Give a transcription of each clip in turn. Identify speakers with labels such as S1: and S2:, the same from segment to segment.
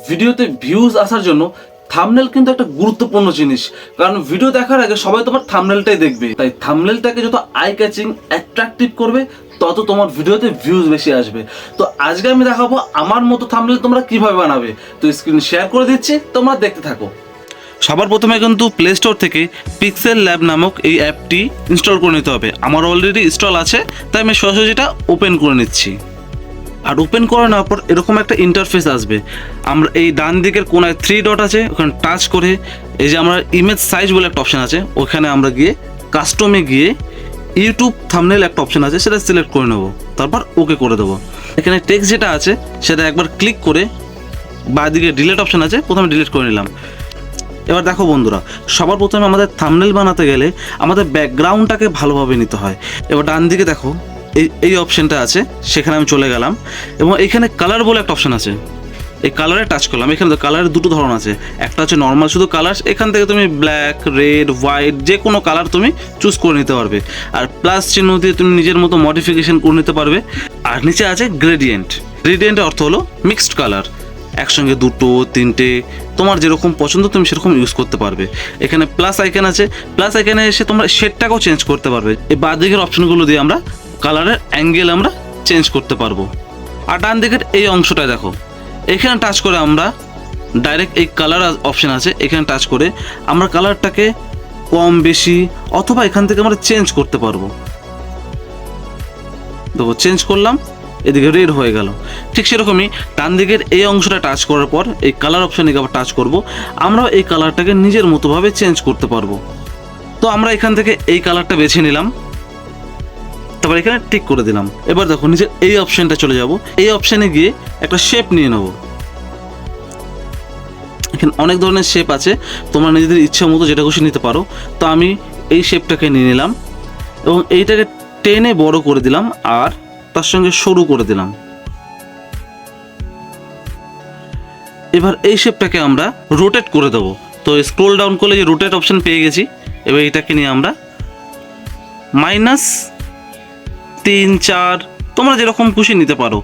S1: ভিডিওতে ভিউজ আসার জন্য থাম্বনেল কিন্তু একটা গুরুত্বপূর্ণ জিনিস, কারণ ভিডিও দেখার আগে সবাই তোমার থাম্বনেলটাই দেখবে। তাই থাম্বনেলটাকে যত আই ক্যাচিং অ্যাট্রাকটিভ করবে তত তোমার ভিডিওতে ভিউজ বেশি আসবে। তো আজকে আমি দেখাবো আমার মতো থাম্বনেল তোমরা কিভাবে বানাবে। তো স্ক্রিন শেয়ার করে দিচ্ছি, তোমরা দেখতে থাকো। সবার প্রথমে কিন্তু প্লে স্টোর থেকে পিক্সেল ল্যাব নামক এই অ্যাপটি ইনস্টল করে নিতে হবে। আমার অলরেডি ইনস্টল আছে, তাই আমি সরাসরি এটা ওপেন করে নিচ্ছি। আর ওপেন করে নেওয়ার পর এরকম একটা ইন্টারফেস আসবে। আমরা এই ডান দিকের কোনায় 3 ডট আছে, ওখানে টাচ করে এই যে আমরা ইমেজ সাইজ বলে একটা অপশান আছে, ওখানে আমরা গিয়ে কাস্টমে গিয়ে ইউটিউব থাম্বনেল একটা অপশান আছে, সেটা সিলেক্ট করে নেবো। তারপর ওকে করে দেবো। এখানে টেক্সট যেটা আছে সেটা একবার ক্লিক করে বাঁদিকে ডিলিট অপশান আছে, প্রথমে ডিলিট করে নিলাম। এবার দেখো বন্ধুরা, সবার প্রথমে আমাদের থাম্বনেল বানাতে গেলে আমাদের ব্যাকগ্রাউন্ডটাকে ভালোভাবে নিতে হয়। এবার ডান দিকে দেখো এই অপশানটা আছে, সেখানে আমি চলে গেলাম এবং এখানে কালার বলে একটা অপশান আছে, এই কালারে টাচ করলাম। এখানে তো কালারের দুটো ধরন আছে, একটা হচ্ছে নর্মাল শুধু কালার, এখান থেকে তুমি ব্ল্যাক, রেড, হোয়াইট যে কোনো কালার তুমি চুজ করে নিতে পারবে। আর প্লাস চিহ্ন দিয়ে তুমি নিজের মতো মডিফিকেশন করে নিতে পারবে। আর নিচে আছে গ্রেডিয়েন্ট। গ্রেডিয়েন্টের অর্থ হলো মিক্সড কালার, একসঙ্গে দুটো তিনটে তোমার যেরকম পছন্দ তুমি সেরকম ইউজ করতে পারবে। এখানে প্লাস আইকন আছে, প্লাস আইকনে এসে তোমরা শেডটাকেও চেঞ্জ করতে পারবে। এই বাঁ দিকের অপশনগুলো দিয়ে আমরা কালারের অ্যাঙ্গেল আমরা চেঞ্জ করতে পারবো। আর ডান দিকের এই অংশটা দেখো, এখানে টাচ করে আমরা ডাইরেক্ট এই কালার অপশন আছে, এখানে টাচ করে আমরা কালারটাকে কম বেশি অথবা এখান থেকে আমরা চেঞ্জ করতে পারবো। দেখো চেঞ্জ করলাম, এদিকে রেড হয়ে গেল। ঠিক সেরকমই ডান দিকের এই অংশটা টাচ করার পর এই কালার অপশানে আবার টাচ করব, আমরা এই কালারটাকে নিজের মতোভাবে চেঞ্জ করতে পারবো। তো আমরা এখান থেকে এই কালারটা বেছে নিলাম, তারপর এখানে টিক করে দিলাম। এবার দেখো নিজের এই অপশানটা চলে যাব, এই অপশানে গিয়ে একটা শেপ নিয়ে নেব। এখানে অনেক ধরনের শেপ আছে, তোমরা নিজেদের ইচ্ছা মতো যেটা খুশি নিতে পারো। তো আমি এই শেপটাকে নিয়ে নিলাম এবং এইটাকে টেনে বড় করে দিলাম আর তার সঙ্গে সরু করে দিলাম। এবার এই শেপটাকে আমরা রোটেট করে দেবো। তো স্ক্রোল ডাউন করলে যে রোটেট অপশন পেয়ে গেছি, এবার এটাকে নিয়ে আমরা -3, 4 তোমরা যেরকম খুশি নিতে পারো।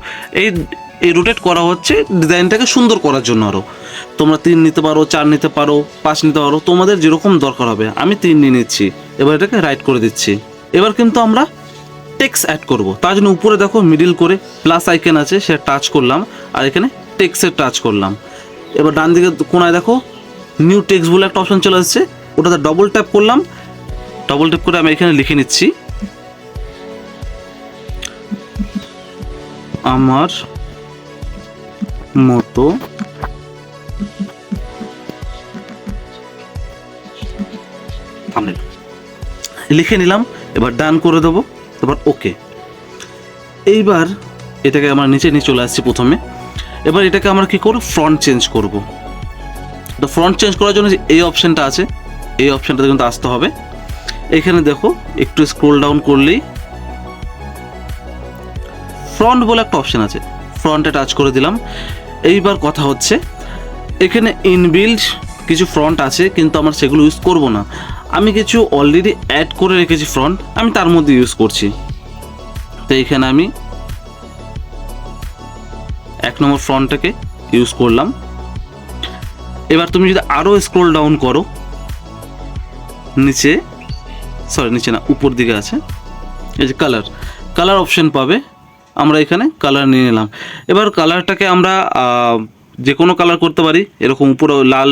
S1: এই রোটেট করা হচ্ছে ডিজাইনটাকে সুন্দর করার জন্য। আরও তোমরা 3 নিতে পারো, 4 নিতে পারো, 5 নিতে পারো, তোমাদের যেরকম দরকার হবে। আমি 3 নিয়ে নিচ্ছি। এবার এটাকে রাইট করে দিচ্ছি। এবার কিন্তু আমরা টেক্সট অ্যাড করব, তার জন্য উপরে দেখো মিডিল করে প্লাস আইকন আছে, সেটা টাচ করলাম আর এখানে টেক্সটে টাচ করলাম। এবার ডান দিকে কোনায় দেখো নিউ টেক্সট বলে একটা অপশন চলে আসছে, ওটাতে ডবল ট্যাপ করলাম। ডবল ট্যাপ করে আমি এখানে লিখে নিচ্ছি আমার মতো লিখে নিলাম। এবার ডান করে দেবো, তারপর ওকে। এইবার এটাকে আমরা নিচে নিয়ে চলে আসছি প্রথমে। এবার এটাকে আমরা কি করব, ফ্রন্ট চেঞ্জ করব। তো ফ্রন্ট চেঞ্জ করার জন্য যে এই অপশানটা আছে, এই অপশানটাতে কিন্তু আসতে হবে। এখানে দেখো একটু স্ক্রোল ডাউন করলেই ফ্রন্ট বলে একটা অপশান আছে, ফ্রন্টে টাচ করে দিলাম। এইবার কথা হচ্ছে এখানে ইনবিল্ড কিছু ফ্রন্ট আছে, কিন্তু আমরা সেগুলো ইউজ করব না। আমি কিছু অলরেডি অ্যাড করে রেখেছি ফ্রন্ট, আমি তার মধ্যে ইউজ করছি। তো এখানে আমি 1 নম্বর ফ্রন্টটাকে ইউজ করলাম। এবার তুমি যদি আরও স্ক্রোল ডাউন করো, নিচে না, উপর দিকে আছে এই যে কালার অপশন পাবে, আমরা এখানে কালার নিয়ে নিলাম। এবার কালারটাকে আমরা যে কোনো কালার করতে পারি, এরকম উপরে লাল,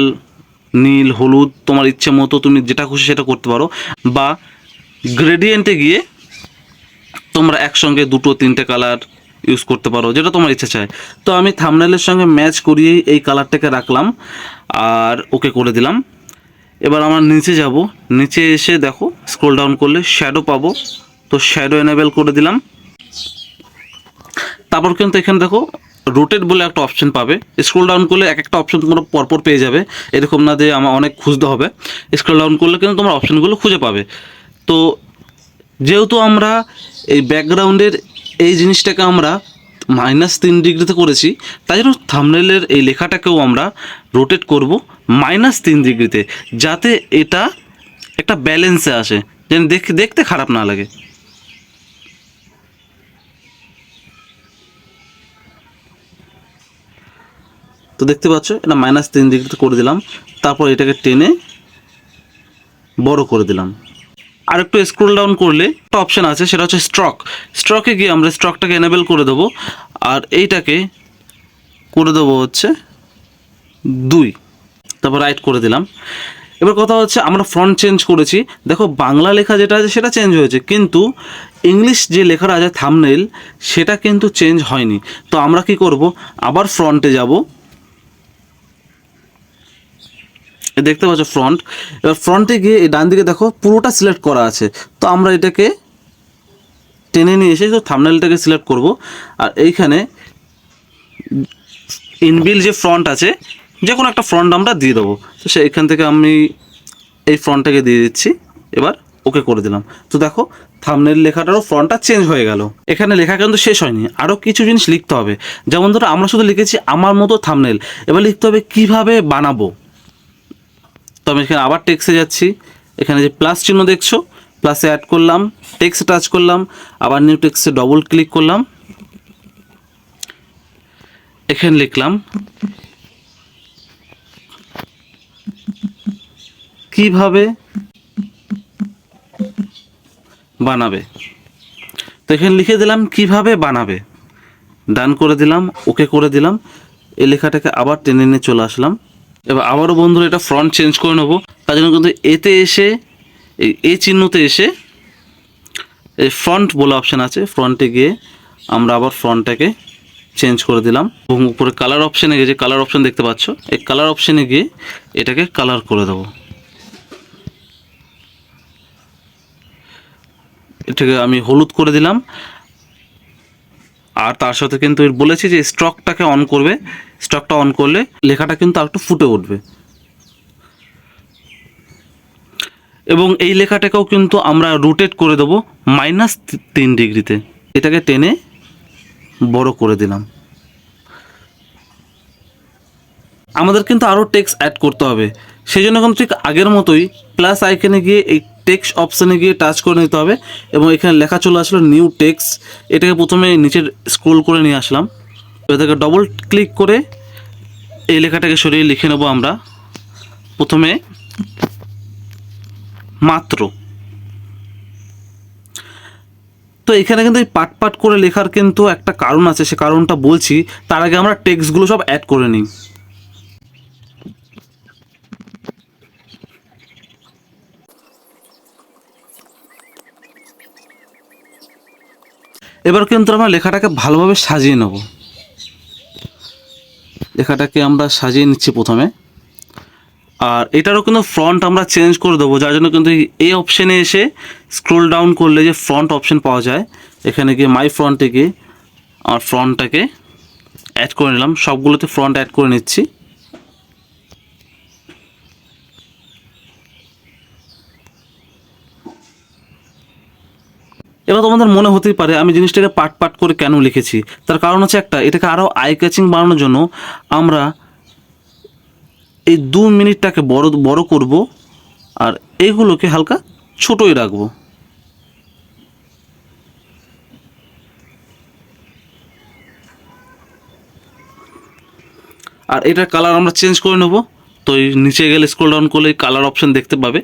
S1: নীল, হলুদ তোমার ইচ্ছে মতো তুমি যেটা খুশি সেটা করতে পারো। বা গ্রেডিয়েন্টে গিয়ে তোমরা একসঙ্গে 2, 3টে কালার ইউজ করতে পারো, যেটা তোমার ইচ্ছা চায়। তো আমি থাম্বনেলের সঙ্গে ম্যাচ করিয়েই এই কালারটাকে রাখলাম আর ওকে করে দিলাম। এবার আমরা নিচে যাব, নিচে এসে দেখো স্ক্রোল ডাউন করলে শ্যাডো পাবো, তো শ্যাডো এনেবেল করে দিলাম। তারপর কিন্তু এখানে দেখো রোটেট বলে একটা অপশন পাবে, স্ক্রোল ডাউন করলে এক একটা অপশন তোমরা পরপর পেয়ে যাবে, এরকম না যে আমার অনেক খুঁজতে হবে। স্ক্রোল ডাউন করলে কিন্তু তোমরা অপশনগুলো খুঁজে পাবে। তো যেহেতু আমরা এই ব্যাকগ্রাউন্ডের এই জিনিসটাকে আমরা -3 ডিগ্রিতে করেছি, তাই জন্য থাম্বনেলের এই লেখাটাকেও আমরা রোটেট করব -3 ডিগ্রিতে, যাতে এটা একটা ব্যালেন্সে আসে, যেন দেখতে খারাপ না লাগে। তো দেখতে পাচ্ছ এটা -3 ডিগ্রিতে করে দিলাম, তারপর এটাকে টেনে বড় করে দিলাম। আর একটু স্ক্রল ডাউন করলে একটা অপশান আছে, সেটা হচ্ছে স্ট্রকে গিয়ে আমরা স্ট্রকটাকে এনেবেল করে দেবো, আর এইটাকে করে দেবো হচ্ছে 2, তারপর রাইট করে দিলাম। এবার কথা হচ্ছে আমরা ফন্ট চেঞ্জ করেছি, দেখো বাংলা লেখা যেটা আছে সেটা চেঞ্জ হয়েছে, কিন্তু ইংলিশ যে লেখাটা আছে থাম্বনেইল সেটা কিন্তু চেঞ্জ হয়নি। তো আমরা কি করব, আবার ফ্রন্টে যাব, দেখতে পাচ্ছ ফ্রন্ট। এবার ফ্রন্টে গিয়ে এই ডান দিকে দেখো পুরোটা সিলেক্ট করা আছে, তো আমরা এটাকে টেনে নিয়ে এসে তো থাম্বনেইলটাকে সিলেক্ট করব, আর এইখানে ইনবিল যে ফ্রন্ট আছে যে কোনো একটা ফ্রন্ট আমরা দিয়ে দেবো। তো সেইখান থেকে আমি এই ফ্রন্টটাকে দিয়ে দিচ্ছি, এবার ওকে করে দিলাম। তো দেখো থাম্বনেইল লেখাটারও ফ্রন্টটা চেঞ্জ হয়ে গেল। এখানে লেখা কিন্তু শেষ হয়নি, আরও কিছু জিনিস লিখতে হবে। যেমন ধরো আমরা শুধু লিখেছি আমার মতো থাম্বনেইল, এবার লিখতে হবে কীভাবে বানাবো। তো আমি এখানে আবার টেক্সটে যাচ্ছি, এখানে যে প্লাস চিহ্ন দেখছো, প্লাসে অ্যাড করলাম, টেক্সট টাচ করলাম, আবার নিউ টেক্সটে ডবল ক্লিক করলাম, এখানে লিখলাম কিভাবে বানাবে। তো এখানে লিখে দিলাম কিভাবে বানাবে, ডান করে দিলাম, ওকে করে দিলাম। এই লেখাটাকে আবার টেনে নিয়ে চলে আসলাম। এবার আবারও বন্ধুরা এটা ফ্রন্ট চেঞ্জ করে নেবো, তার জন্য কিন্তু এতে এসে এই চিহ্নতে এসে এই ফ্রন্ট বলে অপশান আছে, ফ্রন্টে গিয়ে আমরা আবার ফ্রন্টটাকে চেঞ্জ করে দিলাম, এবং উপরে কালার অপশানে গিয়ে যে কালার অপশান দেখতে পাচ্ছ, এই কালার অপশানে গিয়ে এটাকে কালার করে দেবো। এটাকে আমি হলুদ করে দিলাম, আর তার সাথে কিন্তু বলেছি যে স্ট্রকটাকে অন করবে, স্ট্রকটা অন করলে লেখাটা কিন্তু আর একটু ফুটে উঠবে। এবং এই লেখাটাকেও কিন্তু আমরা রোটেট করে দেবো -3 ডিগ্রিতে, এটাকে টেনে বড় করে দিলাম। আমাদের কিন্তু আরও টেক্সট অ্যাড করতে হবে, সেই জন্য কিন্তু ঠিক আগের মতোই প্লাস আইকনে গিয়ে এই টেক্সট অপশানে গিয়ে টাচ করে নিতে হবে, এবং এখানে লেখা চলে আসলো নিউ টেক্সট। এটাকে প্রথমে নিচের স্ক্রোল করে নিয়ে আসলাম, এটাকে ডবল ক্লিক করে এই লেখাটাকে সরিয়ে লিখে নেব আমরা প্রথমে মাত্র। তো এখানে কিন্তু এই পাট করে লেখার কিন্তু একটা কারণ আছে, সে কারণটা বলছি, তার আগে আমরা টেক্সটগুলো সব অ্যাড করে নিই। এবার কিন্তু আমরা লেখাটাকে ভালোভাবে সাজিয়ে নেব, লেখাটাকে আমরা সাজিয়ে নিচ্ছি প্রথমে। আর এটারও কিন্তু ফ্রন্ট আমরা চেঞ্জ করে দেবো, যার জন্য কিন্তু এই অপশানে এসে স্ক্রোল ডাউন করলে যে ফ্রন্ট অপশান পাওয়া যায়, এখানে গিয়ে মাই ফ্রন্টে গিয়ে আমার ফ্রন্টটাকে অ্যাড করে নিলাম, সবগুলোতে ফ্রন্ট অ্যাড করে নিচ্ছি। এবার তোমাদের মনে হতেই পারে আমি জিনিসটাকে পাট করে কেন লিখেছি, তার কারণ হচ্ছে একটা, এটাকে আরও আই ক্যাচিং বানানোর জন্য আমরা এই 2 মিনিটটাকে বড় করব, আর এইগুলোকে হালকা ছোটোই রাখবো। আর এটার কালার আমরা চেঞ্জ করে নেব, তো এই নিচে গেলে স্ক্রল ডাউন করলে কালার অপশান দেখতে পাবে।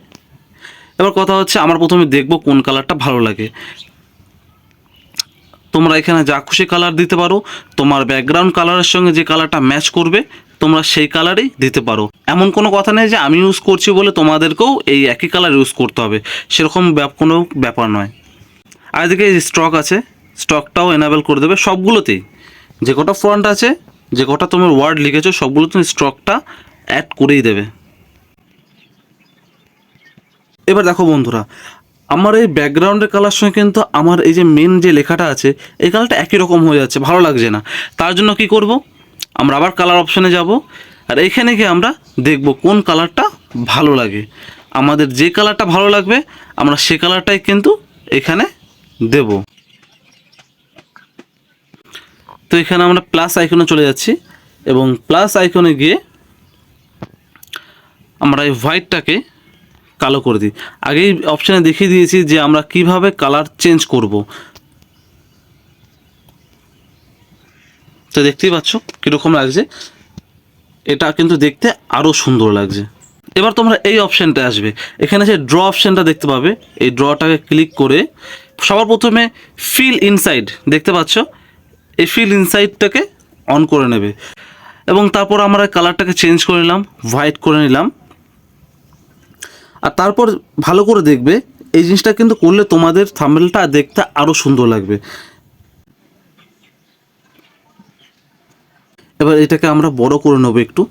S1: এবার কথা হচ্ছে আমরা প্রথমে দেখব কোন কালারটা ভালো লাগে। তোমরা এখানে যা খুশি কালার দিতে পারো, তোমার ব্যাকগ্রাউন্ড কালারের সঙ্গে যে কালারটা ম্যাচ করবে তোমরা সেই কালারই দিতে পারো। এমন কোনো কথা নেই যে আমি ইউজ করছি বলে তোমাদেরকেও এই একই কালার ইউজ করতে হবে, সেরকম কোনো ব্যাপার নয়। আর এদিকে স্ট্রক আছে, স্ট্রকটাও এনাবেল করে দেবে সবগুলোতেই, যে কটা ফ্রন্ট আছে, যে কটা তোমার ওয়ার্ড লিখেছো সবগুলোতে স্ট্রকটা অ্যাড করেই দেবে। এবার দেখো বন্ধুরা, আমার এই ব্যাকগ্রাউন্ডের কালার সঙ্গে কিন্তু আমার এই যে মেন যে লেখাটা আছে এই কালারটা একই রকম হয়ে যাচ্ছে, ভালো লাগছে না। তার জন্য কি করব, আমরা আবার কালার অপশানে যাব, আর এখানে গিয়ে আমরা দেখব কোন কালারটা ভালো লাগে। আমাদের যে কালারটা ভালো লাগবে আমরা সে কালারটাই কিন্তু এখানে দেব। তো এখানে আমরা প্লাস আইকনে চলে যাচ্ছি, এবং প্লাস আইকনে গিয়ে আমরা এই হোয়াইটটাকে কালো করে দিই। আগেই অপশানে দেখিয়ে দিয়েছি যে আমরা কিভাবে কালার চেঞ্জ করব, তো দেখতেই পাচ্ছ কীরকম লাগছে। এটা কিন্তু দেখতে আরও সুন্দর লাগছে। এবার তোমরা এই অপশানটা আসবে, এখানে যে ড্র অপশানটা দেখতে পাবে, এই ড্রটাকে ক্লিক করে সবার প্রথমে ফিল ইনসাইড দেখতে পাচ্ছ, এই ফিল ইনসাইডটাকে অন করে নেবে এবং তারপর আমরা কালারটাকে চেঞ্জ করে নিলাম, হোয়াইট করে নিলাম। আর তারপর ভালো করে দেখবে, এই জিনিসটা কিন্তু করলে তোমাদের থাম্বনেলটা দেখতে আরও সুন্দর লাগবে। এবার এটাকে আমরা বড় করে নেবো, একটু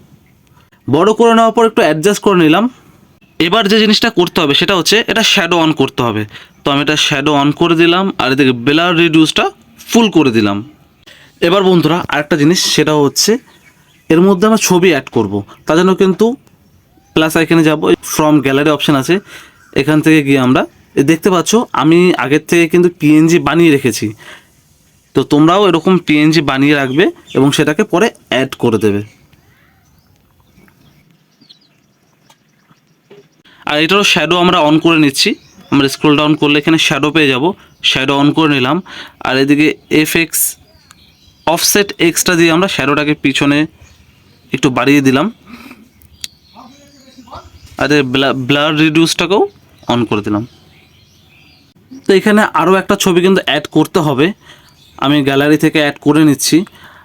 S1: বড় করে নেওয়ার পর একটু অ্যাডজাস্ট করে নিলাম। এবার যে জিনিসটা করতে হবে সেটা হচ্ছে এটা শ্যাডো অন করতে হবে। তো আমি এটা শ্যাডো অন করে দিলাম আর এদিকে ব্লার রিডিউসটা ফুল করে দিলাম। এবার বন্ধুরা আরেকটা জিনিস, সেটা হচ্ছে এর মধ্যে আমরা ছবি অ্যাড করব, তার জন্য কিন্তু প্লাস আইকনে যাব, ফ্রম গ্যালারি অপশান আছে, এখান থেকে গিয়ে আমরা দেখতে পাচ্ছ আমি আগের থেকে কিন্তু পিএনজি বানিয়ে রেখেছি। তো তোমরাও এরকম পিএনজি বানিয়ে রাখবে এবং সেটাকে পরে অ্যাড করে দেবে। আর এটারও শ্যাডো আমরা অন করে নিচ্ছি, আমরা স্ক্রল ডাউন করলে এখানে শ্যাডো পেয়ে যাব, শ্যাডো অন করে নিলাম। আর এদিকে এফএক্স অফসেট এক্সট্রা দিয়ে আমরা শ্যাডোটাকে পিছনে একটু বাড়িয়ে দিলাম, আর ব্লার রিডিউসটাকেও অন করে দিলাম। তো এখানে আরও একটা ছবি কিন্তু অ্যাড করতে হবে, আমি গ্যালারি থেকে অ্যাড করে নিচ্ছি।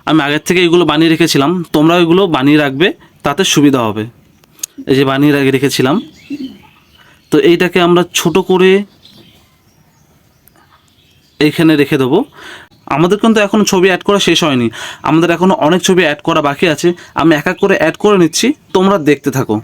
S1: আমি আগের থেকে এগুলো বানিয়ে রেখেছিলাম, তোমরা এগুলো বানিয়ে রাখবে, তাতে সুবিধা হবে। এই যে বানিয়ে রেখেছিলাম, তো এইটাকে আমরা ছোট করে এইখানে রেখে দেবো। আমাদের কিন্তু এখন ছবি অ্যাড করা শেষ হয়নি, আমাদের এখনও অনেক ছবি অ্যাড করা বাকি আছে। আমি এক এক করে অ্যাড করে নিচ্ছি, তোমরা দেখতে থাকো।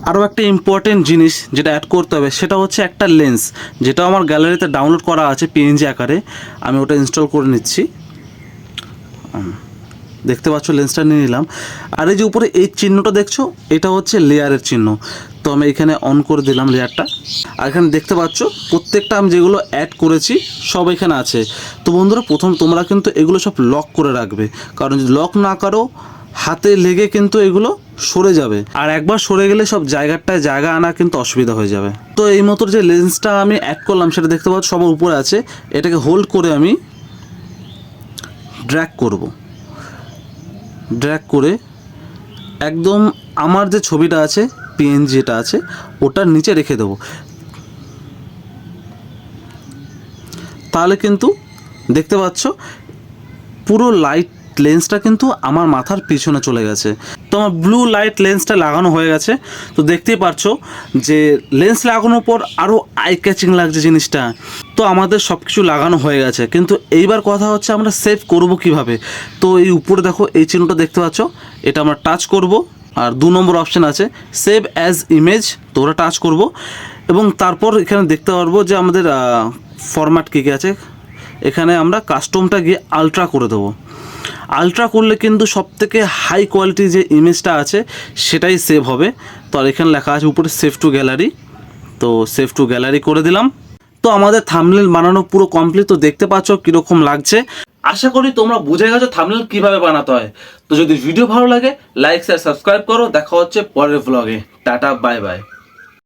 S1: আরও একটা ইম্পর্টেন্ট জিনিস যেটা অ্যাড করতে হবে সেটা হচ্ছে একটা লেন্স, যেটা আমার গ্যালারিতে ডাউনলোড করা আছে পিএনজি আকারে, আমি ওটা ইনস্টল করে নিচ্ছি। দেখতে পাচ্ছ লেন্সটা নিয়ে নিলাম। আর এই যে উপরে এই চিহ্নটা দেখছো, এটা হচ্ছে লেয়ারের চিহ্ন। তো আমি এখানে অন করে দিলাম লেয়ারটা। আর এখানে দেখতে পাচ্ছ প্রত্যেকটা আমি যেগুলো অ্যাড করেছি সব এখানে আছে। তো বন্ধুরা প্রথম তোমরা কিন্তু এগুলো সব লক করে রাখবে, কারণ যদি লক না করো হাতে লেগে কিন্তু এগুলো সরে যাবে, আর একবার সরে গেলে সব জায়গাটায় জায়গা আনা কিন্তু অসুবিধা হয়ে যাবে। তো এই মতো যে লেন্সটা আমি অ্যাড করলাম সেটা দেখতে পাচ্ছ সবার উপরে আছে, এটাকে হোল্ড করে আমি ড্র্যাগ করব, ড্র্যাগ করে একদম আমার যে ছবিটা আছে পিএনজি যেটা আছে ওটার নিচে রেখে দেবো। তাহলে কিন্তু দেখতে পাচ্ছ পুরো লাইট লেন্সটা কিন্তু আমার মাথার পিছনে চলে গেছে। তো আমার ব্লু লাইট লেন্সটা লাগানো হয়ে গেছে। তো দেখতেই পারছো যে লেন্স লাগানোর পর আরও আই ক্যাচিং লাগছে জিনিসটা। তো আমাদের সব কিছু লাগানো হয়ে গেছে, কিন্তু এইবার কথা হচ্ছে আমরা সেভ করব কিভাবে। তো এই উপরে দেখো এই চিহ্নটা দেখতে পাচ্ছ, এটা আমরা টাচ করব, আর 2 নম্বর অপশান আছে সেভ অ্যাজ ইমেজ, তো ওটা টাচ করব এবং তারপর এখানে দেখতে পারবো যে আমাদের ফরম্যাট কী কী আছে। এখানে আমরা কাস্টমটা গিয়ে আলট্রা করে দেবো। আলট্রা করলে কিন্তু সবথেকে হাই কোয়ালিটি যে ইমেজটা আছে সেটাই সেভ হবে। তো আর এখানে লেখা আছে উপরে সেভ টু গ্যালারি, তো সেভ টু গ্যালারি করে দিলাম। তো আমাদের থাম্বনেল বানানো পুরো কমপ্লিট। তো দেখতে পাচ্ছ কীরকম লাগছে। আশা করি তোমরা বুঝে গেছো থাম্বনেল কিভাবে বানাতে হয়। তো যদি ভিডিও ভালো লাগে লাইক শেয়ার সাবস্ক্রাইব করো। দেখা হচ্ছে পরের ব্লগে। Tata bye bye.